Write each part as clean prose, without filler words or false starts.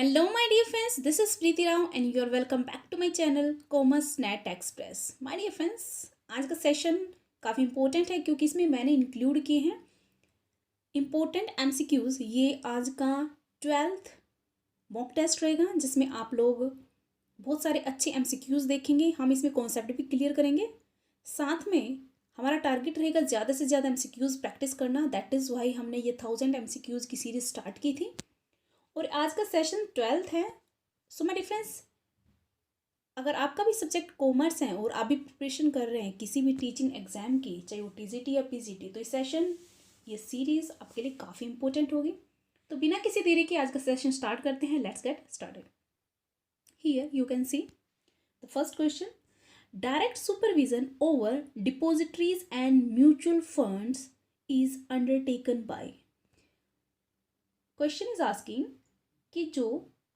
Hello, my dear friends. This is Preeti Rao, and you are welcome back to my channel Commerce Net Express. My dear friends, आज का session काफ़ी important है क्योंकि इसमें मैंने include किए हैं इम्पोर्टेंट एमसीक्यूज़। ये आज का 12th मॉक टेस्ट रहेगा जिसमें आप लोग बहुत सारे अच्छे एमसीक्यूज़ देखेंगे। हम इसमें कॉन्सेप्ट भी क्लियर करेंगे, साथ में हमारा टारगेट रहेगा ज़्यादा से ज़्यादा एमसीक्यूज़ प्रैक्टिस करना। दैट इज़ वाई हमने ये 1000 एमसीक्यूज़ की सीरीज स्टार्ट की थी और आज का सेशन 12th है। सो माय डियर फ्रेंड्स, अगर आपका भी सब्जेक्ट कॉमर्स है और आप भी प्रिपरेशन कर रहे हैं किसी भी टीचिंग एग्जाम की, चाहे वो टीजीटी या पीजीटी, तो ये सीरीज़ आपके लिए काफ़ी इंपॉर्टेंट होगी। तो बिना किसी देरी के आज का सेशन स्टार्ट करते हैं। Let's get started. Here you can see the first question, direct supervision over depositories and mutual funds is undertaken by. Question is asking कि जो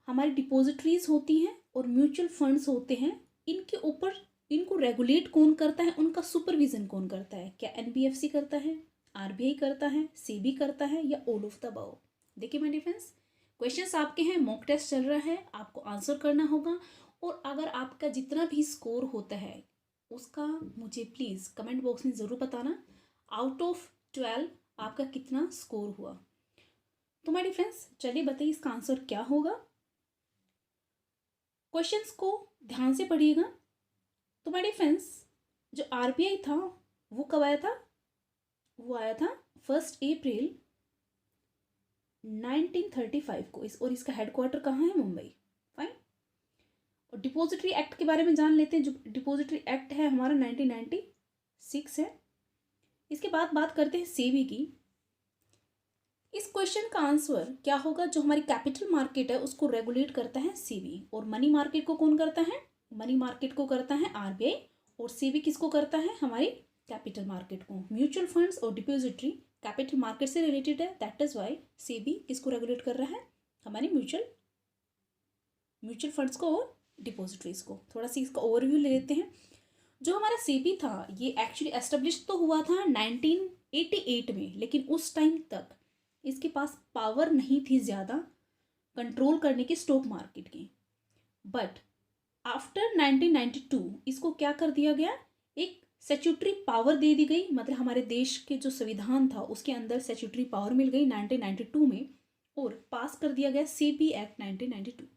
हमारी डिपॉजिटरीज होती हैं और म्यूचुअल फंड्स होते हैं, इनके ऊपर इनको रेगुलेट कौन करता है, उनका सुपरविजन कौन करता है? क्या एनबीएफसी करता है, आरबीआई करता है, सेबी करता है, या ऑल ऑफ द अबव? देखिए माय डियर फ्रेंड्स, क्वेश्चंस आपके हैं, मॉक टेस्ट चल रहा है, आपको आंसर करना होगा। और अगर आपका जितना भी स्कोर होता है उसका मुझे प्लीज़ कमेंट बॉक्स में ज़रूर बताना। आउट ऑफ 12 आपका कितना स्कोर हुआ? तो माय डियर फ्रेंड्स, चलिए बताइए इसका आंसर क्या होगा। क्वेश्चंस को ध्यान से पढ़िएगा। तो माय डियर फ्रेंड्स, जो आरबीआई था वो कब आया था? वो आया था 1 अप्रैल 1935 को। और इसका हेडक्वार्टर कहाँ है? मुंबई। फाइन। और डिपॉजिटरी एक्ट के बारे में जान लेते हैं। जो डिपॉजिटरी एक्ट है हमारा 1996 है। इसके बाद बात करते हैं सेबी की। इस क्वेश्चन का आंसर क्या होगा? जो हमारी कैपिटल मार्केट है उसको रेगुलेट करता है सेबी। और मनी मार्केट को कौन करता है? मनी मार्केट को करता है आरबीआई। और सेबी किसको करता है? हमारी कैपिटल मार्केट को। म्यूचुअल फंड्स और डिपॉजिटरी कैपिटल मार्केट से रिलेटेड है। दैट इज वाई सेबी किसको रेगुलेट कर रहा है? हमारी म्यूचुअल फंड्स को और डिपॉजिटरीज को। थोड़ा सा इसका ओवरव्यू ले लेते हैं। जो हमारा सेबी था ये एक्चुअली एस्टेब्लिश तो हुआ था 1988 में, लेकिन उस टाइम तक इसके पास पावर नहीं थी ज़्यादा कंट्रोल करने की स्टॉक मार्केट की। बट आफ्टर 1992 इसको क्या कर दिया गया? एक स्टैट्यूटरी पावर दे दी गई। मतलब हमारे देश के जो संविधान था उसके अंदर स्टैट्यूटरी पावर मिल गई 1992 में, और पास कर दिया गया सेबी एक्ट 1992।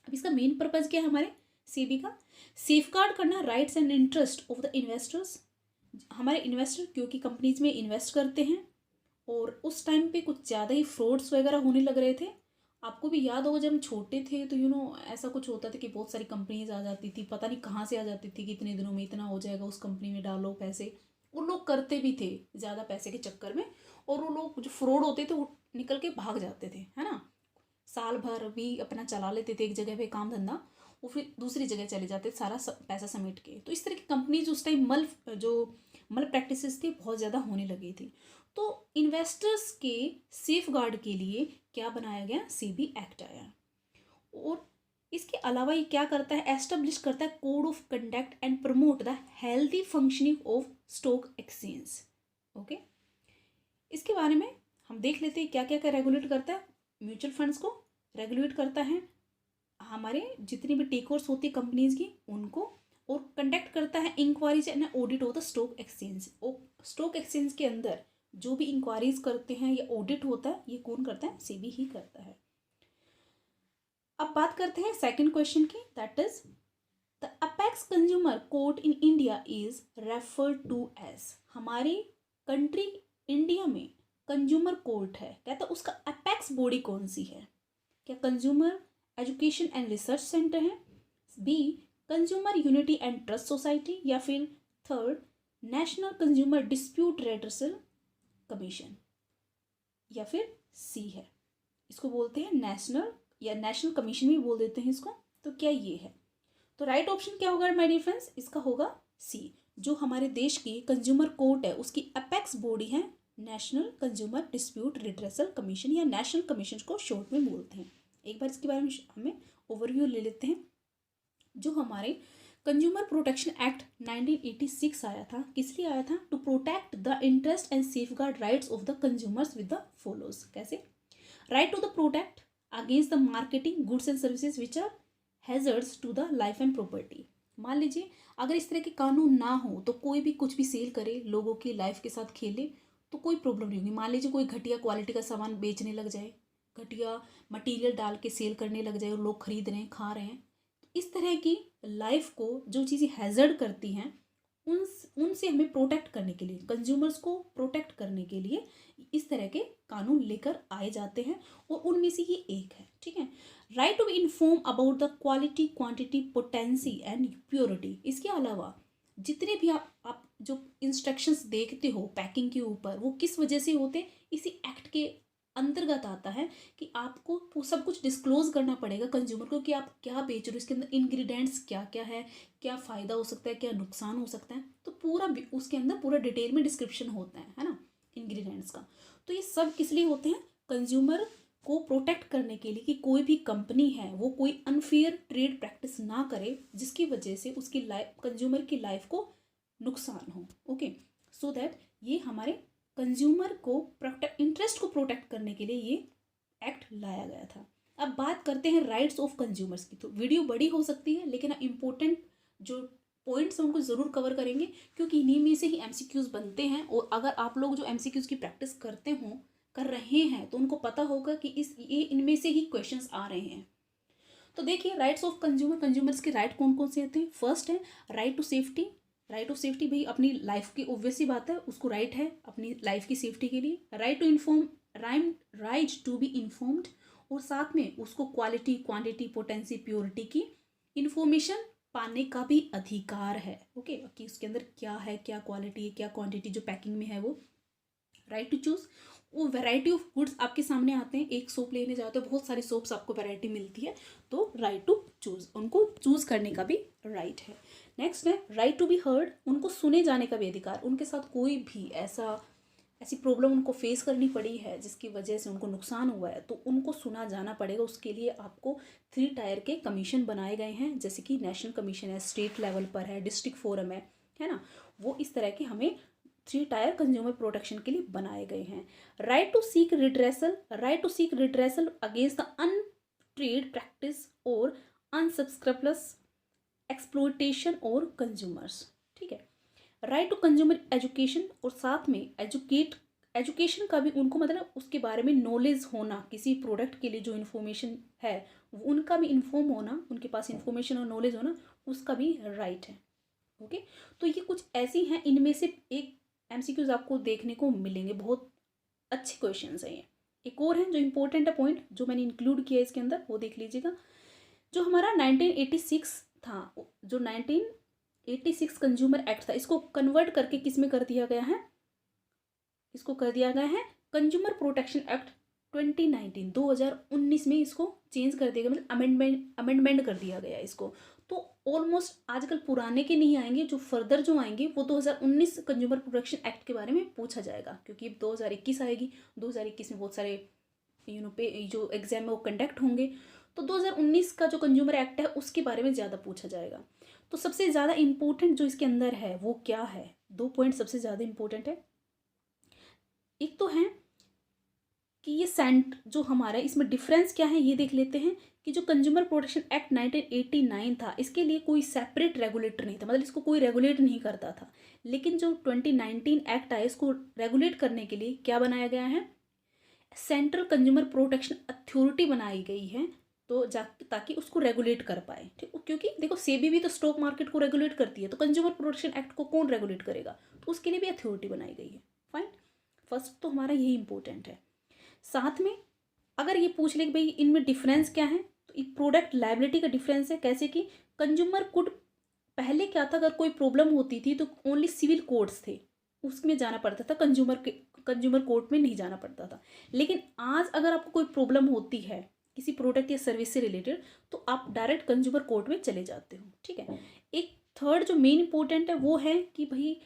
अब इसका मेन पर्पज़ क्या है हमारे सेबी का? सेफगार्ड करना rights and interest of the investors. हमारे इन्वेस्टर क्योंकि कंपनीज में इन्वेस्ट करते हैं और उस टाइम पे कुछ ज़्यादा ही फ्रॉड्स वगैरह होने लग रहे थे। आपको भी याद होगा जब हम छोटे थे तो ऐसा कुछ होता था कि बहुत सारी कंपनीज आ जाती थी, पता नहीं कहाँ से आ जाती थी कि इतने दिनों में इतना हो जाएगा, उस कंपनी में डालो पैसे। वो लोग करते भी थे ज़्यादा पैसे के चक्कर में, और वो लोग जो फ्रॉड होते थे वो निकल के भाग जाते थे, है ना। साल भर भी अपना चला लेते थे एक जगह पे काम धंधा, वो फिर दूसरी जगह चले जाते सारा पैसा समेट के। तो इस तरह की कंपनीज उस टाइम मल प्रैक्टिसेस थी बहुत ज़्यादा होने लगी थी। तो इन्वेस्टर्स के सेफ गार्ड के लिए क्या बनाया गया? सेबी एक्ट आया। और इसके अलावा ये क्या करता है? एस्टेब्लिश करता है code of conduct and promote the healthy functioning of stock exchange. Okay, इसके बारे में हम देख लेते हैं क्या क्या क्या रेगुलेट करता है। म्यूचुअल फंड्स को रेगुलेट करता है, हमारे जितनी भी टेकओवर्स होती है कंपनीज की उनको, और कंडक्ट करता है inquiries and audit of the stock exchange. और स्टॉक एक्सचेंज के अंदर जो भी इंक्वायरीज करते हैं या ऑडिट होता है ये कौन करता है? सेबी ही करता है। अब बात करते हैं सेकंड क्वेश्चन की। That is the apex consumer court in India is referred to as. हमारी कंट्री इंडिया में कंज्यूमर कोर्ट है, कहता है उसका अपेक्स बॉडी कौन सी है? क्या consumer education and research centre है, B consumer unity and trust society, या फिर third national consumer dispute redressal commission, या फिर सी है इसको बोलते हैं नेशनल या नेशनल कमीशन भी बोल देते हैं इसको। तो क्या ये है? तो राइट ऑप्शन क्या होगा माय डियर फ्रेंड्स? इसका होगा सी। जो हमारे देश की कंज्यूमर कोर्ट है उसकी अपेक्स बॉडी है national consumer dispute redressal commission, या नेशनल कमीशन को शॉर्ट में बोलते हैं। एक बार इसके बारे में हमें ओवरव्यू ले लेते हैं। जो हमारे कंज्यूमर प्रोटेक्शन एक्ट 1986 आया था, किस लिए आया था? To protect the interest and safeguard rights of the consumers with the follows. कैसे? Right to the protect against the marketing goods and services which are hazards to the life and property. मान लीजिए अगर इस तरह के कानून ना हो तो कोई भी कुछ भी सेल करे, लोगों की लाइफ के साथ खेले, तो कोई प्रॉब्लम नहीं होगी। मान लीजिए कोई घटिया क्वालिटी का सामान बेचने लग जाए, घटिया मटेरियल डाल के सेल करने लग जाए और लोग खरीद रहे हैं, खा रहे हैं, इस तरह की लाइफ को जो चीज़ें हैजर्ड करती हैं उन उनसे हमें प्रोटेक्ट करने के लिए, कंज्यूमर्स को प्रोटेक्ट करने के लिए इस तरह के कानून लेकर आए जाते हैं और उनमें से ये एक है। ठीक है, right to be inform about the quality, quantity, potency and purity. इसके अलावा जितने भी आप जो इंस्ट्रक्शंस देखते हो पैकिंग के ऊपर, वो किस वजह से होते, इसी एक्ट के अंतर्गत आता है कि आपको सब कुछ डिस्क्लोज करना पड़ेगा कंज्यूमर को कि आप क्या बेच रहे हो, इसके अंदर इंग्रेडिएंट्स क्या क्या है, क्या फ़ायदा हो सकता है, क्या नुकसान हो सकता है, तो पूरा उसके अंदर पूरा डिटेल में डिस्क्रिप्शन होता है ना इंग्रेडिएंट्स का। तो ये सब किस लिए होते हैं, कंज्यूमर को प्रोटेक्ट करने के लिए कि कोई भी कंपनी है वो कोई अनफेयर ट्रेड प्रैक्टिस ना करे जिसकी वजह से उसकी लाइफ, कंज्यूमर की लाइफ को नुकसान हो। ओके, सो दैट ये हमारे कंज्यूमर को प्रोटेक्ट, इंटरेस्ट को प्रोटेक्ट करने के लिए ये एक्ट लाया गया था। अब बात करते हैं राइट्स ऑफ कंज्यूमर्स की। तो वीडियो बड़ी हो सकती है लेकिन इम्पोर्टेंट जो पॉइंट्स हैं उनको ज़रूर कवर करेंगे क्योंकि इन्हीं में से ही एमसीक्यूज़ बनते हैं। और अगर आप लोग जो एमसीक्यूज़ की प्रैक्टिस कर रहे हैं तो उनको पता होगा कि इनमें से ही क्वेश्चंस आ रहे हैं। तो देखिए राइट्स ऑफ कंज्यूमर, कंज्यूमर्स के राइट कौन कौन से होते हैं। फर्स्ट है right to safety. Right to safety भाई अपनी लाइफ की ऑब्वियस सी बात है, उसको राइट है अपनी लाइफ की सेफ्टी के लिए। Right to inform, right to be informed, और साथ में उसको क्वालिटी, क्वांटिटी, पोटेंसी, प्योरिटी की इंफॉर्मेशन पाने का भी अधिकार है। ओके, कि उसके अंदर क्या है, क्या क्वालिटी है, क्या क्वांटिटी जो पैकिंग में है वो। राइट टू चूज़, वो वैरायटी ऑफ गुड्स आपके सामने आते हैं, एक सोप लेने जाते हो बहुत सारी सोप्स आपको वैरायटी मिलती है, तो राइट टू चूज़, उनको चूज़ करने का भी राइट है। नेक्स्ट है राइट टू बी हर्ड, उनको सुने जाने का भी अधिकार। उनके साथ कोई भी ऐसी प्रॉब्लम उनको फेस करनी पड़ी है जिसकी वजह से उनको नुकसान हुआ है तो उनको सुना जाना पड़ेगा। उसके लिए आपको 3 टायर के कमीशन बनाए गए हैं, जैसे कि नेशनल कमीशन है, स्टेट लेवल पर है, डिस्ट्रिक्ट फोरम है ना, वो इस तरह के हमें 3 टायर कंज्यूमर प्रोटेक्शन के लिए बनाए गए हैं। Right to seek redressal, right to seek redressal against the untrade practice और अनसब्सक्रिप्शनस एक्सप्लोइटेशन और कंज्यूमर्स। ठीक है, राइट टू कंज्यूमर एजुकेशन, और साथ में एजुकेशन का भी उनको मतलब उसके बारे में नॉलेज होना, किसी प्रोडक्ट के लिए जो इन्फॉर्मेशन है उनका भी इन्फॉर्म होना, उनके पास इन्फॉर्मेशन और नॉलेज होना, उसका भी राइट है। ओके, तो ये कुछ ऐसी हैं, इनमें से एक एमसीक्यूज आपको देखने को मिलेंगे, बहुत अच्छे क्वेश्चंस हैं ये। एक और है जो इम्पोर्टेंट है पॉइंट जो मैंने इंक्लूड किया इसके अंदर, वो देख लीजिएगा। जो हमारा 1986 था, जो 1986 कंज्यूमर एक्ट था, इसको कन्वर्ट करके किस में कर दिया गया है, इसको कर दिया गया है कंज्यूमर प्रोटेक्शन एक्ट 2019 में इसको चेंज कर दिया गया, मतलब अमेंडमेंट कर दिया गया इसको। तो ऑलमोस्ट आजकल पुराने के नहीं आएंगे, जो फर्दर जो आएंगे वो 2019 कंज्यूमर प्रोटेक्शन एक्ट के बारे में पूछा जाएगा क्योंकि 2021 आएगी। 2021 में बहुत सारे जो एग्जाम है वो कंडक्ट होंगे, तो 2019 का जो कंज्यूमर एक्ट है उसके बारे में ज़्यादा पूछा जाएगा। तो सबसे ज़्यादा इम्पोर्टेंट जो इसके अंदर है वो क्या है, 2 पॉइंट सबसे ज़्यादा इम्पोर्टेंट है। एक तो है कि ये जो हमारा इसमें डिफरेंस क्या है ये देख लेते हैं कि जो कंज्यूमर प्रोटेक्शन एक्ट 1989 था इसके लिए कोई सेपरेट रेगुलेटर नहीं था, मतलब इसको कोई रेगुलेट नहीं करता था। लेकिन जो 2019 एक्ट आया इसको रेगुलेट करने के लिए क्या बनाया गया है, सेंट्रल कंज्यूमर प्रोटेक्शन अथॉरिटी बनाई गई है, तो ताकि उसको रेगुलेट कर पाए। ठीक, क्योंकि देखो सेबी भी तो स्टॉक मार्केट को रेगुलेट करती है, तो कंज्यूमर प्रोटेक्शन एक्ट को कौन रेगुलेट करेगा, तो उसके लिए भी अथॉरिटी बनाई गई है। फाइन, फर्स्ट तो हमारा यही इंपॉर्टेंट है। साथ में अगर ये पूछ ले कि भाई इनमें डिफरेंस क्या है, तो एक प्रोडक्ट लायबिलिटी का डिफरेंस है। कैसे कि कंज्यूमर कुड, पहले क्या था, अगर कोई प्रॉब्लम होती थी तो ओनली सिविल कोर्ट्स थे, उसमें जाना पड़ता था, कंज्यूमर कोर्ट में नहीं जाना पड़ता था। लेकिन आज अगर आपको कोई प्रॉब्लम होती है किसी प्रोडक्ट या सर्विस से रिलेटेड तो आप डायरेक्ट कंज्यूमर कोर्ट में चले जाते हो। ठीक है, एक थर्ड जो मेन इंपॉर्टेंट है वो है कि भाई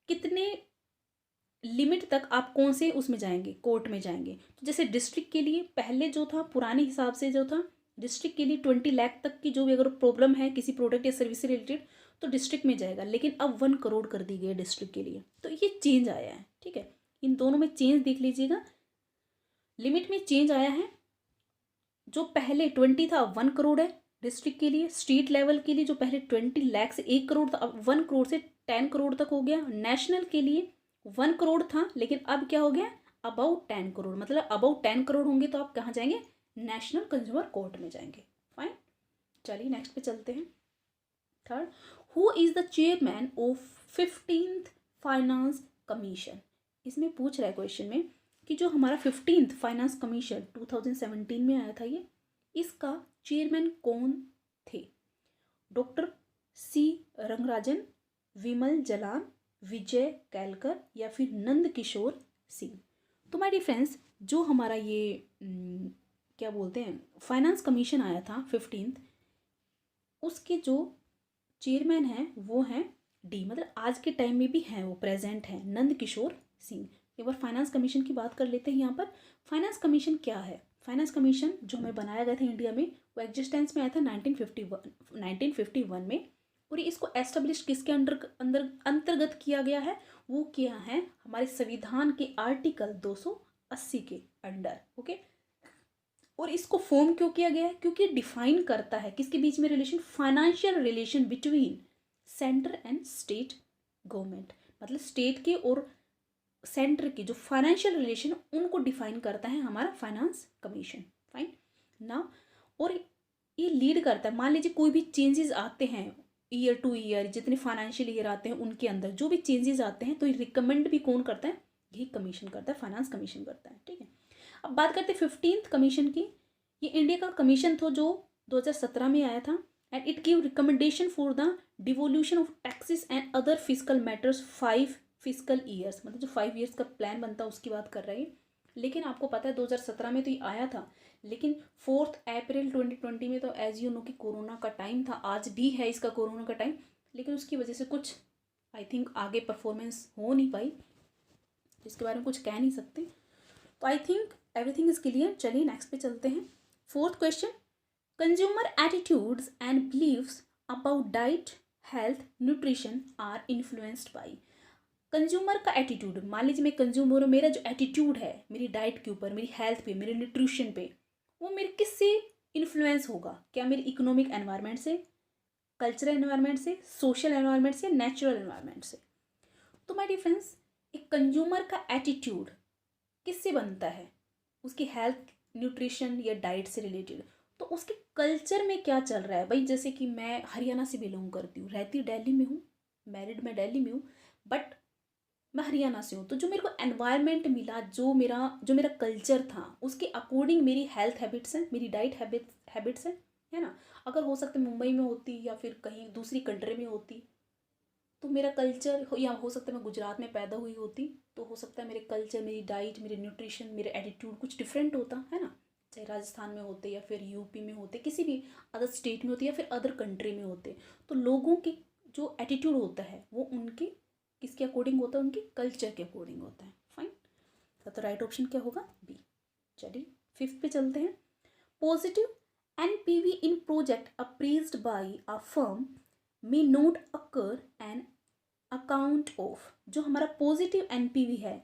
कितने लिमिट तक आप कौन से उसमें जाएंगे, कोर्ट में जाएंगे। तो जैसे डिस्ट्रिक्ट के लिए पहले जो था पुराने हिसाब से जो था डिस्ट्रिक्ट के लिए 20 लाख तक की जो भी अगर प्रॉब्लम है किसी प्रोडक्ट या सर्विस से रिलेटेड तो डिस्ट्रिक्ट में जाएगा, लेकिन अब 1 करोड़ कर दी गई है डिस्ट्रिक्ट के लिए। तो ये चेंज आया है। ठीक है, इन दोनों में चेंज देख लीजिएगा, लिमिट में चेंज आया है जो पहले 20 था 1 करोड़ है डिस्ट्रिक्ट के लिए। स्टेट लेवल के लिए जो पहले 20 लाख से 1 करोड़ था, अब 1 करोड़ से 10 करोड़ तक हो गया। नेशनल के लिए 1 करोड़ था, लेकिन अब क्या हो गया, अबाउट 10 करोड़। मतलब अबाउट 10 करोड़ होंगे तो आप कहाँ जाएंगे, नेशनल कंज्यूमर कोर्ट में जाएंगे। फाइन, चलिए नेक्स्ट पे चलते हैं। Third, who is the chairman of 15th finance commission. इसमें पूछ रहा है क्वेश्चन में कि जो हमारा 15th फाइनेंस कमीशन 2017 में आया था, ये इसका चेयरमैन कौन थे। डॉक्टर सी रंगराजन, विमल जलान, विजय कैलकर या फिर नंद किशोर सिंह। तो माय डियर फ्रेंड्स, जो हमारा ये क्या बोलते हैं फाइनेंस कमीशन आया था 15th, उसके जो चेयरमैन हैं वो हैं डी, मतलब आज के टाइम में भी हैं, वो प्रेजेंट हैं, नंद किशोर सिंह। एक बार फाइनेंस कमीशन की बात कर लेते हैं यहाँ पर। फाइनेंस कमीशन क्या है, फाइनेंस कमीशन जो हमें बनाया गया था इंडिया में, वो एग्जिस्टेंस में आया था 1951 में। और ये इसको एस्टेब्लिश किसके अंतर्गत किया गया है, वो किया है हमारे संविधान के आर्टिकल 280 के अंडर। ओके, और इसको फॉर्म क्यों किया गया है, क्योंकि डिफाइन करता है किसके बीच में relation, financial relation between centre and state government. मतलब स्टेट के और सेंटर की जो फाइनेंशियल रिलेशन उनको डिफाइन करता है हमारा फाइनेंस कमीशन। फाइन ना, और ये लीड करता है, मान लीजिए कोई भी चेंजेस आते हैं ईयर टू ईयर, जितने फाइनेंशियल ईयर आते हैं उनके अंदर जो भी चेंजेस आते हैं, तो ये रिकमेंड भी कौन करता है, यही कमीशन करता है, फाइनेंस कमीशन करता है। ठीक है, अब बात करते हैं 15th कमीशन की। ये इंडिया का कमीशन था जो 2017 में आया था, and it give recommendation for the devolution of taxes and other physical matters 5 physical years. मतलब जो 5 ईयर्स का प्लान बनता है उसकी बात कर रही है। लेकिन आपको पता है 2017 में तो ये आया था, लेकिन 4 अप्रैल 2020 में तो एज यू नो कि कोरोना का टाइम था, आज भी है इसका कोरोना का टाइम, लेकिन उसकी वजह से कुछ आई थिंक आगे परफॉर्मेंस हो नहीं पाई, जिसके बारे में कुछ कह नहीं सकते। तो I think everything is clear. चलिए नेक्स्ट पे चलते हैं। 4th question, consumer attitudes and believes about diet, health, nutrition are influenced by. Consumer का एटीट्यूड, मान लीजिए मैं कंज्यूमर हूँ, मेरा जो एटीट्यूड है मेरी डाइट के ऊपर, मेरी हेल्थ पे, मेरे न्यूट्रिशन पे, वो मेरे किससे इन्फ्लुएंस होगा, क्या मेरी इकोनॉमिक एनवायरनमेंट से, कल्चरल एनवायरनमेंट से, सोशल एनवायरनमेंट से, नेचुरल एनवायरनमेंट से। तो माय डियर फ्रेंड्स, एक कंज्यूमर का एटीट्यूड किससे बनता है, उसकी हेल्थ, न्यूट्रिशन या डाइट से रिलेटेड। तो उसके कल्चर में क्या चल रहा है भाई, जैसे कि मैं हरियाणा से बिलोंग करती हूँ, रहती दिल्ली में हूँ, मैरिड मैं दिल्ली में हूँ, बट मैं हरियाणा से हूँ। तो जो मेरे को एनवायरनमेंट मिला, जो मेरा कल्चर था, उसके अकॉर्डिंग मेरी हेल्थ हैबिट्स हैं, मेरी डाइट हैबिट्स है ना। अगर हो सकता है मुंबई में होती या फिर कहीं दूसरी कंट्री में होती, तो मेरा कल्चर या हो सकता है मैं गुजरात में पैदा हुई होती, तो हो सकता है मेरे कल्चर, मेरी डाइट, मेरे न्यूट्रिशन, मेरे एटीट्यूड कुछ डिफरेंट होता है ना। चाहे राजस्थान में होते या फिर यूपी में होते, किसी भी अदर स्टेट में होते या फिर अदर कंट्री में होते, तो लोगों की जो एटीट्यूड होता है वो उनके किसके अकॉर्डिंग होता है, उनके कल्चर के अकॉर्डिंग होता है। फाइन, तो राइट ऑप्शन क्या होगा, बी। चलिए 5th पे चलते हैं। Positive NPV in project appraised by a firm may not occur an account of. जो हमारा पॉजिटिव एनपीवी है,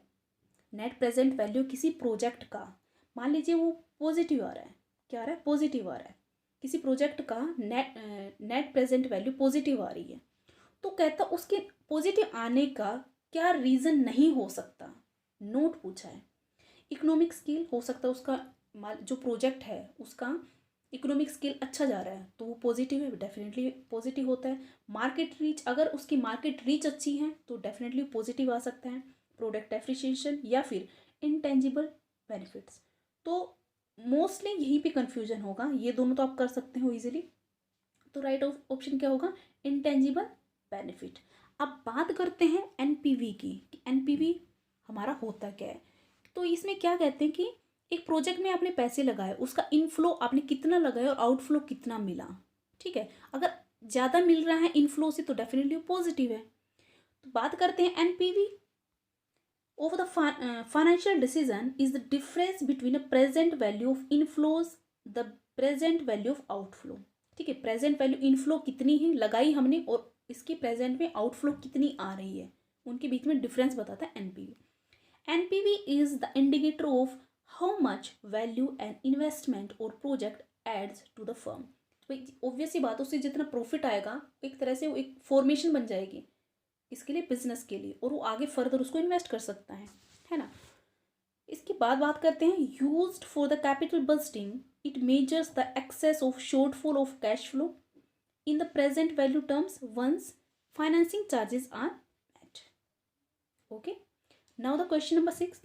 नेट प्रेजेंट वैल्यू किसी प्रोजेक्ट का, मान लीजिए वो पॉजिटिव आ रहा है, क्या आ रहा है, पॉजिटिव आ रहा है, किसी प्रोजेक्ट का नेट प्रेजेंट वैल्यू पॉजिटिव आ रही है, तो कहता उसके पॉजिटिव आने का क्या रीज़न नहीं हो सकता, नोट पूछा है। इकोनॉमिक स्केल हो सकता है उसका, जो प्रोजेक्ट है उसका इकोनॉमिक स्केल अच्छा जा रहा है तो वो पॉजिटिव है, डेफिनेटली पॉजिटिव होता है। मार्केट रीच, अगर उसकी मार्केट रीच अच्छी है तो डेफिनेटली पॉजिटिव आ सकता है। प्रोडक्ट एप्रिसिएशन या फिर इंटेंजिबल बेनिफिट्स, तो मोस्टली यहीं पे कंफ्यूजन होगा। ये दोनों तो आप कर सकते हो इजीली, तो राइट ऑप्शन क्या होगा, इंटेंजिबल बेनिफिट। अब बात करते हैं एनपीवी की, एनपीवी हमारा होता क्या है। तो इसमें क्या कहते हैं कि एक प्रोजेक्ट में आपने पैसे लगाए, उसका इनफ्लो आपने कितना लगाया और आउटफ्लो कितना मिला। ठीक है, अगर ज़्यादा मिल रहा है इनफ्लो से तो डेफिनेटली पॉजिटिव है। तो बात करते हैं NPV of the financial decision is the difference between a present value of inflows the present value of outflow. ठीक है, प्रेजेंट वैल्यू इनफ्लो कितनी है लगाई हमने और इसकी प्रेजेंट में आउटफ्लो कितनी आ रही है, उनके बीच में डिफरेंस बताता है NPV. NPV is the indicator of how much value an investment or project adds to the firm. Obvious सी बात, उससे जितना प्रॉफिट आएगा एक तरह से वो एक फॉर्मेशन बन जाएगी इसके लिए, बिजनेस के लिए, और वो आगे फर्दर उसको इन्वेस्ट कर सकता है ना। इसके बाद बात करते हैं used for the capital budgeting, it measures the excess of shortfall of cash flow in the present value terms once financing charges are met. Okay, now the question number 6,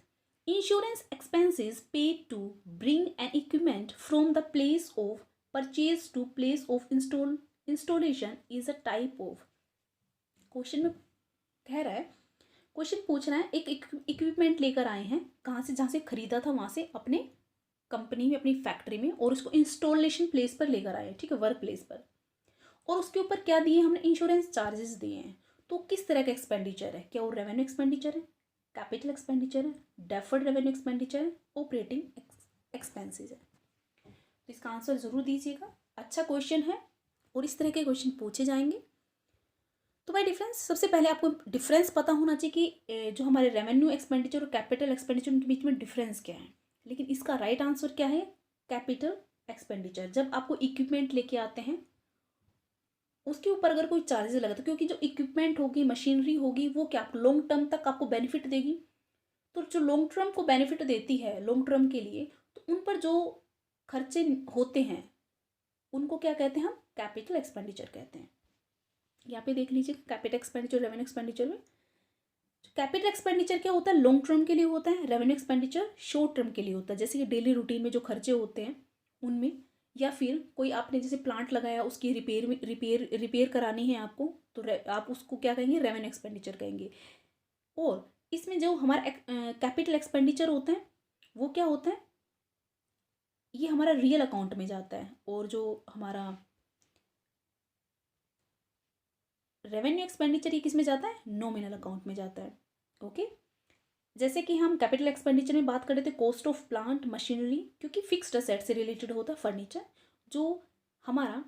insurance expenses paid to bring an equipment from the place of purchase to place of installation is a type of। Question में कह रहा है, question पूछ रहा है एक equipment लेकर आए हैं कहाँ से, जहाँ से खरीदा था वहाँ से अपने कंपनी में, अपनी फैक्ट्री में, और उसको इंस्टॉलेशन प्लेस पर लेकर आए, ठीक है, वर्क प्लेस पर, और उसके ऊपर क्या दिए हमने, इंश्योरेंस चार्जेस दिए हैं। तो किस तरह का एक्सपेंडिचर है, क्या वो रेवेन्यू एक्सपेंडिचर है, कैपिटल एक्सपेंडिचर है, डेफर्ड रेवेन्यू एक्सपेंडिचर है, ऑपरेटिंग एक्सपेंसेस है। तो इसका आंसर जरूर दीजिएगा। अच्छा क्वेश्चन है और इस तरह के क्वेश्चन पूछे जाएंगे। तो भाई डिफरेंस, सबसे पहले आपको डिफरेंस पता होना चाहिए कि जो हमारे रेवेन्यू एक्सपेंडिचर और कैपिटल एक्सपेंडिचर उनके बीच में डिफरेंस क्या है। लेकिन इसका राइट आंसर क्या है, कैपिटल एक्सपेंडिचर। जब आपको इक्विपमेंट लेके आते हैं उसके ऊपर अगर कोई चार्जेस लगा, तो क्योंकि जो इक्विपमेंट होगी, मशीनरी होगी, वो क्या लॉन्ग टर्म तक आपको बेनिफिट देगी। तो जो लॉन्ग टर्म को बेनिफिट देती है, लॉन्ग टर्म के लिए, तो उन पर जो खर्चे होते हैं उनको क्या कहते हैं, हम कैपिटल एक्सपेंडिचर कहते हैं। यहाँ पे देख लीजिए कैपिटल एक्सपेंडिचर, रेवेन्यू एक्सपेंडिचर में कैपिटल एक्सपेंडिचर क्या होता है, लॉन्ग टर्म के लिए होता है, रेवेन्यू एक्सपेंडिचर शॉर्ट टर्म के लिए होता है, जैसे कि डेली रूटीन में जो खर्चे होते हैं उनमें, या फिर कोई आपने जैसे प्लांट लगाया उसकी रिपेयर करानी है आपको, तो आप उसको क्या कहेंगे, रेवेन्यू एक्सपेंडिचर कहेंगे। और इसमें जो हमारा कैपिटल एक्सपेंडिचर होता है वो क्या होता है, ये हमारा रियल अकाउंट में जाता है, और जो हमारा रेवेन्यू एक्सपेंडिचर ये किस में जाता है, नॉमिनल अकाउंट में जाता है। ओके, जैसे कि हम कैपिटल एक्सपेंडिचर में बात कर रहे थे, कॉस्ट ऑफ प्लांट मशीनरी, क्योंकि फिक्स्ड असेट से रिलेटेड होता है, फर्नीचर। जो हमारा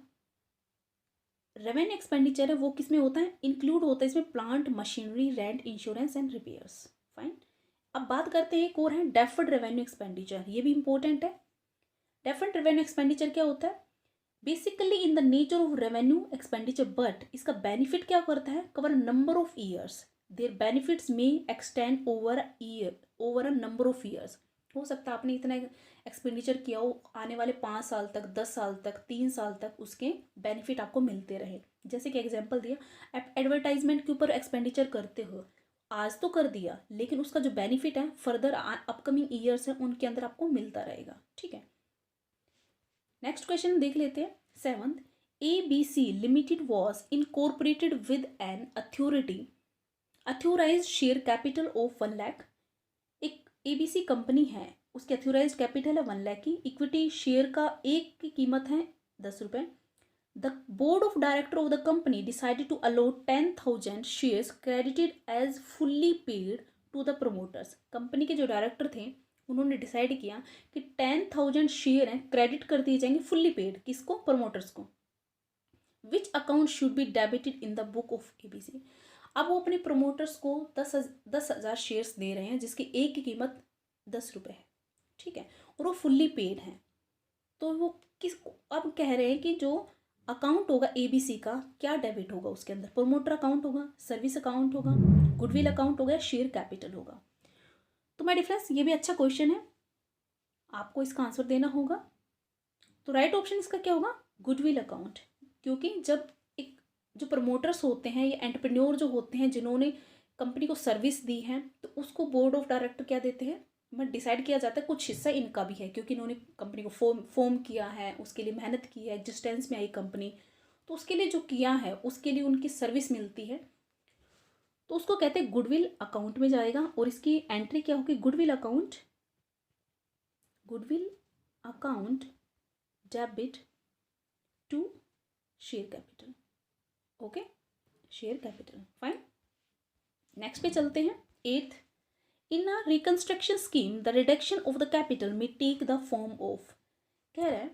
रेवेन्यू एक्सपेंडिचर है वो किस में होता है, इंक्लूड होता है इसमें plant machinery, rent, insurance and repairs. Fine, अब बात करते हैं एक और है डेफर्ड रेवेन्यू एक्सपेंडिचर, ये भी इंपॉर्टेंट है। डेफर्ड रेवेन्यू एक्सपेंडिचर क्या होता है, basically in the nature of revenue expenditure, but इसका बेनिफिट क्या करता है, cover number of years, their benefits may extend over a number of years. हो सकता है आपने इतना एक्सपेंडिचर किया हो, आने वाले 5 साल तक, 10 साल तक, 3 साल तक उसके बेनिफिट आपको मिलते रहे। जैसे कि एग्जांपल दिया, आप एडवर्टाइजमेंट के ऊपर एक्सपेंडिचर करते हो, आज तो कर दिया, लेकिन उसका जो बेनिफिट है फर्दर अपकमिंग ईयर्स है उनके अंदर आपको मिलता रहेगा। ठीक है, नेक्स्ट क्वेश्चन देख लेते हैं। 7th, ABC Limited was incorporated with an authorized share capital of 1 lakh। एक ABC कंपनी है, उसकी अथोराइज कैपिटल है 1 लाख की, इक्विटी शेयर का एक की कीमत है 10 रुपये। The board of director of the company decided to allot 10,000 shares credited as fully paid to the promoters. Company के जो डायरेक्टर थे उन्होंने डिसाइड किया कि 10,000 शेयर हैं क्रेडिट कर दिए जाएंगे फुल्ली पेड, किसको, प्रमोटर्स को। Which account should be debited in the book of ABC। अब वो अपने प्रमोटर्स को 10,000 शेयर्स दे रहे हैं जिसकी एक की कीमत 10 रुपये है, ठीक है, और वो फुल्ली पेड हैं। तो वो किस, अब कह रहे हैं कि जो अकाउंट होगा ABC का, क्या डेबिट होगा उसके अंदर, प्रमोटर अकाउंट होगा, सर्विस अकाउंट होगा, गुडविल अकाउंट होगा, शेयर कैपिटल होगा। तो माय डिफरेंस, ये भी अच्छा क्वेश्चन है, आपको इसका आंसर देना होगा। तो राइट ऑप्शन इसका क्या होगा, गुडविल अकाउंट, क्योंकि जब एक जो प्रमोटर्स होते हैं या एंटरप्रेन्योर जो होते हैं जिन्होंने कंपनी को सर्विस दी है, तो उसको बोर्ड ऑफ डायरेक्टर क्या देते हैं, मैं डिसाइड किया जाता है कुछ हिस्सा इनका भी है, क्योंकि इन्होंने कंपनी को फॉर्म किया है, उसके लिए मेहनत की है, एग्जिस्टेंस में आई कंपनी, तो उसके लिए जो किया है उसके लिए उनकी सर्विस मिलती है, तो उसको कहते हैं गुडविल अकाउंट में जाएगा। और इसकी एंट्री क्या होगी, goodwill account debit to share capital. Okay, share capital, fine. Next पे चलते हैं। 8th, in a reconstruction scheme the reduction of the capital में टेक द फॉर्म ऑफ। कह रहा है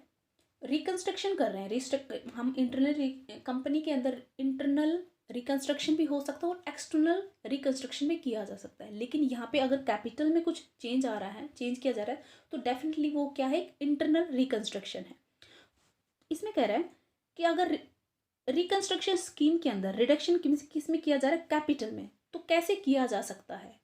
रिकंस्ट्रक्शन कर रहे हैं, हम इंटरनल कंपनी के अंदर इंटरनल रिकंस्ट्रक्शन भी हो सकता है और एक्सटर्नल रिकंस्ट्रक्शन भी किया जा सकता है। लेकिन यहाँ पे अगर कैपिटल में कुछ चेंज आ रहा है, चेंज किया जा रहा है, तो डेफिनेटली वो क्या है, इंटरनल रिकंस्ट्रक्शन है। इसमें कह रहा है कि अगर रिकंस्ट्रक्शन स्कीम के अंदर रिडक्शन किस में किया जा रहा है, कैपिटल में, तो कैसे किया जा सकता है।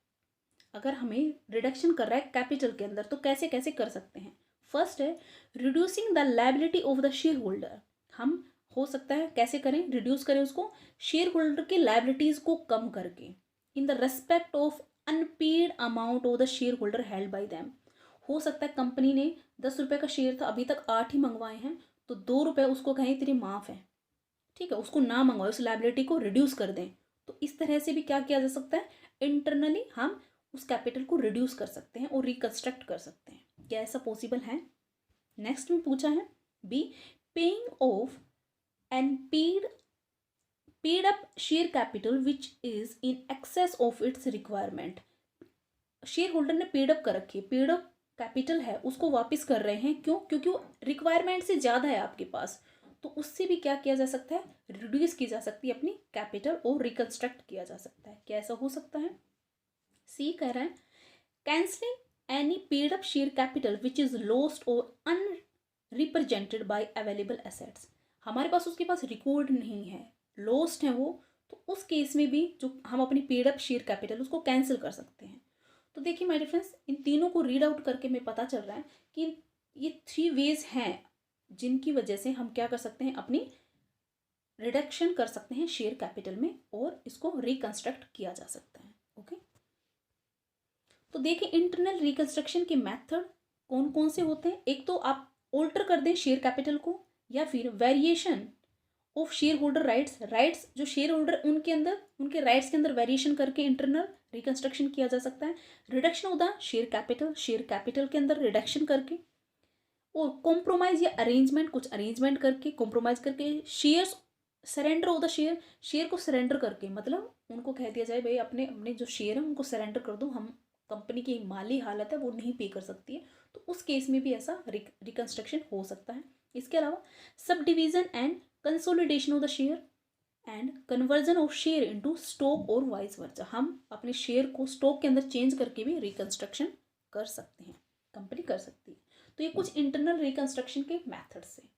अगर हमें रिडक्शन कर रहा है कैपिटल के अंदर तो कैसे कैसे कर सकते हैं। फर्स्ट है reducing the liability of the share holder. हम हो सकता है कैसे करें, रिड्यूस करें उसको, शेयर होल्डर की लायबिलिटीज को कम करके, in the respect of unpaired amount of the share holder held by them. हो सकता है कंपनी ने 10 रुपये का शेयर था, अभी तक 8 ही मंगवाए हैं, तो 2 रुपये उसको कहें तेरी माफ़ है, ठीक है, उसको ना मंगवाए, उस लायबिलिटी को रिड्यूस कर दें। तो इस तरह से भी क्या किया जा सकता है, इंटरनली हम उस कैपिटल को रिड्यूस कर सकते हैं और रिकंस्ट्रक्ट कर सकते हैं। क्या ऐसा पॉसिबल है। नेक्स्ट में पूछा है B, paying off and paid up share capital which is in excess of its requirement. Share holder ने पेड अप कर रखी है, पेड अप कैपिटल है, उसको वापस कर रहे हैं, क्यों, क्योंकि वो रिक्वायरमेंट से ज़्यादा है आपके पास, तो उससे भी क्या किया जा सकता है, रिड्यूस की जा सकती है अपनी कैपिटल और रिकंस्ट्रक्ट किया जा सकता है। क्या ऐसा हो सकता है। सी कह रहा है cancelling any paid up share capital which is lost और अनरिप्रेजेंटेड बाय अवेलेबल एसेट्स। हमारे पास उसके पास रिकॉर्ड नहीं है, लॉस्ट है वो, तो उस केस में भी जो हम अपनी पेड अप शेयर कैपिटल उसको कैंसिल कर सकते हैं। तो देखिए माय डियर फ्रेंड्स, इन तीनों को रीड आउट करके हमें पता चल रहा है कि ये 3 वेज हैं जिनकी वजह से हम क्या कर सकते हैं, अपनी रिडक्शन कर सकते हैं शेयर कैपिटल में और इसको रिकंस्ट्रक्ट किया जा सकता है। ओके, तो देखिए इंटरनल रिकंस्ट्रक्शन के मेथड कौन कौन से होते हैं। एक तो आप ऑल्टर कर दें शेयर कैपिटल को, या फिर variation of share holder rights जो शेयर होल्डर उनके अंदर उनके राइट्स के अंदर वेरिएशन करके इंटरनल रिकंस्ट्रक्शन किया जा सकता है। Reduction of the share capital के अंदर रिडक्शन करके, और कॉम्प्रोमाइज या अरेंजमेंट, कुछ अरेंजमेंट करके, कॉम्प्रोमाइज करके, shares surrender of the share को सरेंडर करके, मतलब उनको कह दिया जाए भाई अपने अपने जो शेयर है उनको सरेंडर कर दो, हम कंपनी की माली हालत है वो नहीं पे कर सकती है, तो उस केस में भी ऐसा रिकंस्ट्रक्शन हो सकता है। इसके अलावा sub division and consolidation of the share and conversion of share into stock और वाइस वर्सा। हम अपने शेयर को स्टॉक के अंदर चेंज करके भी रिकंस्ट्रक्शन कर सकते हैं, कंपनी कर सकती है। तो ये कुछ इंटरनल रिकंस्ट्रक्शन के मेथड्स हैं।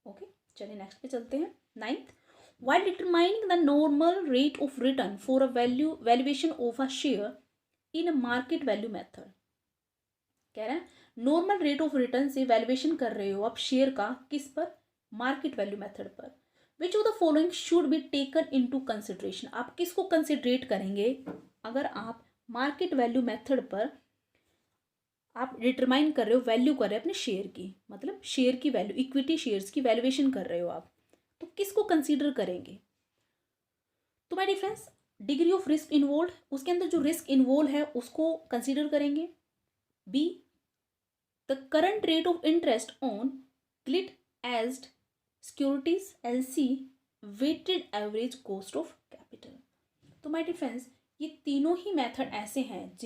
ओके, चलिए नेक्स्ट पे चलते हैं। 9th, while determining the normal rate of return for a valuation of a share in a market value method, कह रहे हैं नॉर्मल रेट ऑफ रिटर्न से वैल्यूएशन कर रहे हो आप शेयर का, किस पर, मार्केट वैल्यू मेथड पर। विच of the following should be taken into consideration. आप किसको कंसिडरेट करेंगे अगर आप मार्केट वैल्यू मेथड पर आप डिटरमाइन कर रहे हो, वैल्यू कर रहे हो अपने शेयर की, मतलब शेयर की वैल्यू, इक्विटी शेयर्स की वैल्यूएशन कर रहे हो आप, तो किसको कंसीडर करेंगे। तो my dear friends, degree of risk involve, उसके अंदर जो रिस्क इन्वॉल्व है उसको कंसीडर करेंगे। B, the current rate of interest on gilt edged securities, and C, weighted average cost of capital. तो माय डियर फ्रेंड्स, ये तीनों ही मेथड ऐसे हैं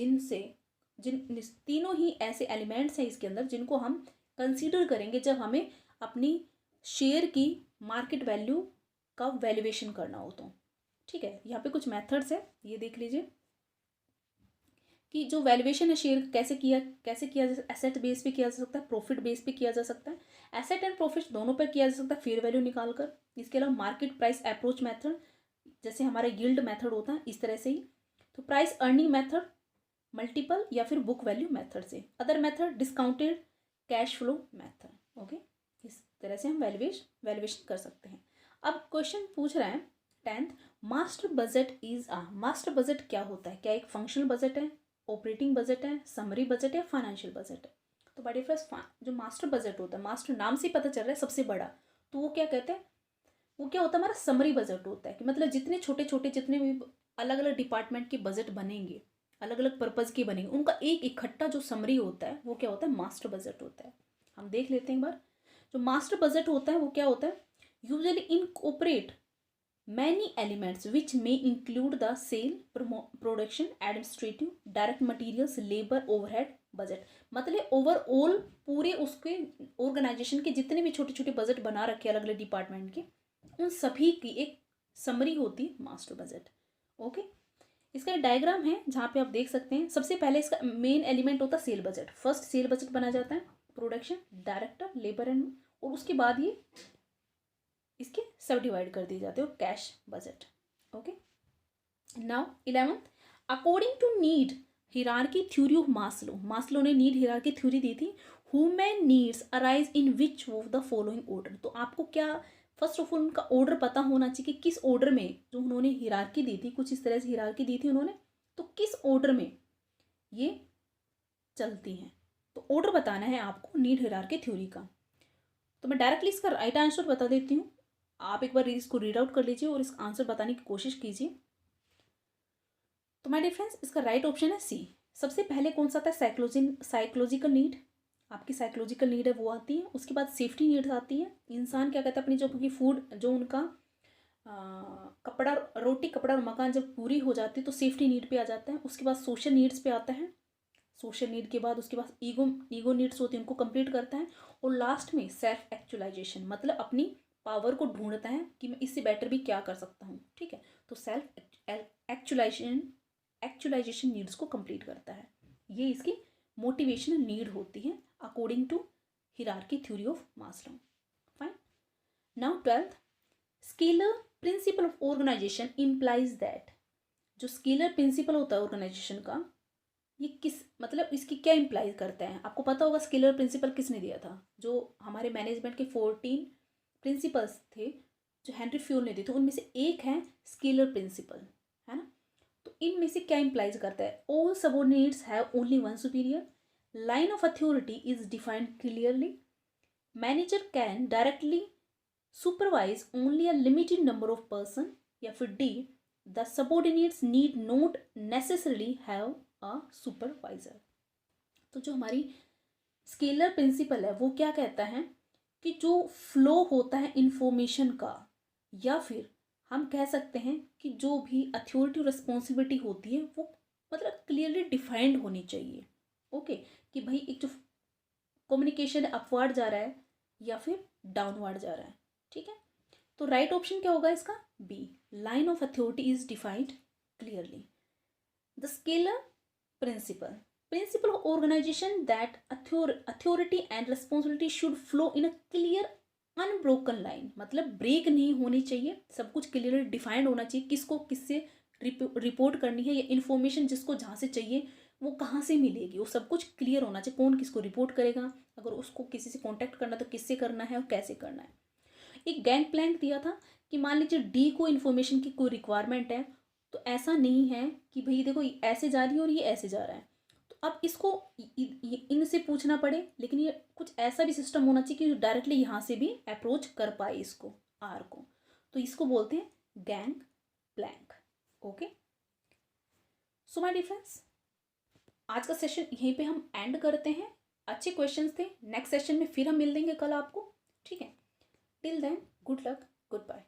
तीनों ही ऐसे एलिमेंट्स हैं इसके अंदर जिनको हम कंसीडर करेंगे जब हमें अपनी शेयर की मार्केट वैल्यू का वैल्यूएशन करना हो तो। ठीक है, यहाँ पे कुछ मेथड्स है, ये देख लीजिए कि जो वैल्यूएशन है शेयर कैसे किया जा, एसेट बेस पे किया जा सकता है, प्रॉफिट बेस पे किया जा सकता है, एसेट एंड प्रॉफिट दोनों पर किया जा सकता है फेयर वैल्यू निकाल कर। इसके अलावा मार्केट प्राइस अप्रोच मेथड, जैसे हमारा यील्ड मेथड होता है इस तरह से ही। तो प्राइस अर्निंग मेथड, मल्टीपल या फिर बुक वैल्यू मेथड से। Other method discounted cash flow method. Okay, इस तरह से हम वैल्यूएशन कर सकते हैं। अब क्वेश्चन पूछ रहा है 10th, master budget is master budget क्या होता है, क्या एक फंक्शनल बजट है, ऑपरेटिंग बजट है, समरी बजट है, फाइनेंशियल बजट है। तो बड़े फर्स्ट जो मास्टर बजट होता है, मास्टर नाम से पता चल रहा है सबसे बड़ा, तो वो क्या कहते हैं, वो क्या होता है, हमारा समरी बजट होता है कि मतलब जितने छोटे छोटे जितने भी अलग अलग डिपार्टमेंट के बजट बनेंगे, अलग अलग पर्पज़ के बनेंगे, उनका एक इकट्ठा जो समरी होता है वो क्या होता है, मास्टर बजट होता है। हम देख लेते हैं एक बार। जो मास्टर बजट होता है वो क्या होता है, usually incorporate many elements which may include the sale, production, administrative, direct materials, labour, overhead budget. मतलब ओवरऑल पूरे उसके ऑर्गेनाइजेशन के जितने भी छोटे छोटे बजट बना रखे अलग अलग डिपार्टमेंट के, उन सभी की एक समरी होती है मास्टर बजट। ओके, इसका एक डायग्राम है जहाँ पे आप देख सकते हैं। सबसे पहले इसका मेन एलिमेंट होता है cell budget. First cell budget बना जाता है, प्रोडक्शन, डायरेक्टर, लेबर एंड, और उसके बाद ये इसके सब डिवाइड कर दिए जाते हो cash budget. Okay, now 11th, according to need hierarchy theory of Maslow. Maslow ने नीड हिरार्की थ्योरी दी थी। Human needs arise in which of the following order. तो आपको क्या फर्स्ट ऑफ ऑल उनका ऑर्डर पता होना चाहिए कि किस ऑर्डर में, जो उन्होंने हिरार्की दी थी, कुछ इस तरह से हिरार्की दी थी उन्होंने, तो किस ऑर्डर में ये चलती हैं। तो ऑर्डर बताना है आपको नीड हिरार्की थ्योरी का। तो मैं डायरेक्टली इसका राइट आंसर बता देती हूँ, आप एक बार इसको रीड आउट कर लीजिए और इसका आंसर बताने की कोशिश कीजिए। तो माय डियर फ्रेंड्स, इसका राइट ऑप्शन है सी। सबसे पहले कौन सा आता है, साइकोलॉजिकल नीड, आपकी साइकोलॉजिकल नीड है वो आती है। उसके बाद सेफ्टी नीड्स आती है। इंसान क्या कहता है अपनी जो क्योंकि फूड जो उनका कपड़ा, रोटी, कपड़ा और मकान जब पूरी हो जाती है तो सेफ्टी नीड पे आ जाता है। उसके बाद सोशल नीड्स पे आता है। सोशल नीड के बाद उसके बाद ईगो नीड्स होती है, उनको कंप्लीट करता है। और लास्ट में सेल्फ एक्चुअलाइजेशन, मतलब अपनी पावर को ढूंढता है कि मैं इससे बेटर भी क्या कर सकता हूँ। ठीक है, तो सेल्फ एक्चुअलाइजेशन नीड्स को कंप्लीट करता है। ये इसकी मोटिवेशनल नीड होती है according to hierarchy theory of Maslow. Fine, now 12th, scalar principle of organization implies that. जो स्केलर प्रिंसिपल होता है ऑर्गेनाइजेशन का, ये किस मतलब इसकी क्या इम्प्लाई करता है। आपको पता होगा स्केलर प्रिंसिपल किसने दिया था, जो हमारे मैनेजमेंट के 14 प्रिंसिपल्स थे जो हेनरी फ्यूल ने दिए थे, उनमें से एक है स्केलर प्रिंसिपल, है ना। तो इनमें से क्या इम्प्लाइज करता है, all subordinates have only one superior, line of authority is defined clearly, manager can directly supervise only a limited number of person, या फिर D, the subordinates need not necessarily have a supervisor. तो जो हमारी scalar principal है वो क्या कहता है कि जो फ्लो होता है इंफॉर्मेशन का, या फिर हम कह सकते हैं कि जो भी अथॉरिटी रिस्पॉन्सिबिलिटी होती है वो मतलब क्लियरली डिफाइंड होनी चाहिए। ओके, कि भाई एक जो कम्युनिकेशन अपवर्ड जा रहा है या फिर डाउनवर्ड जा रहा है। ठीक है, तो राइट ऑप्शन क्या होगा इसका, B, line of authority is defined clearly. The scalar principle of organization that authority and responsibility should flow in a clear unbroken line, मतलब ब्रेक नहीं होनी चाहिए, सब कुछ क्लियरली डिफाइंड होना चाहिए, किसको किससे रिपोर्ट करनी है, या इन्फॉर्मेशन जिसको जहाँ से चाहिए वो कहाँ से मिलेगी, वो सब कुछ क्लियर होना चाहिए। कौन किसको रिपोर्ट करेगा, अगर उसको किसी से कॉन्टैक्ट करना तो किससे करना है और कैसे करना है। एक गैंग प्लैंक दिया था कि मान लीजिए डी को इन्फॉर्मेशन की कोई रिक्वायरमेंट है, तो ऐसा नहीं है कि भाई देखो ऐसे जा रही है और ये ऐसे जा रहा है, तो अब इसको इनसे पूछना पड़े, लेकिन ये कुछ ऐसा भी सिस्टम होना चाहिए कि डायरेक्टली यहाँ से भी अप्रोच कर पाए इसको, आर को। तो इसको बोलते हैं gang plank. Okay, so my dear friends, आज का सेशन यहीं पे हम एंड करते हैं। अच्छे क्वेश्चंस थे, नेक्स्ट सेशन में फिर हम मिल लेंगे कल आपको। ठीक है, till then good luck, good bye.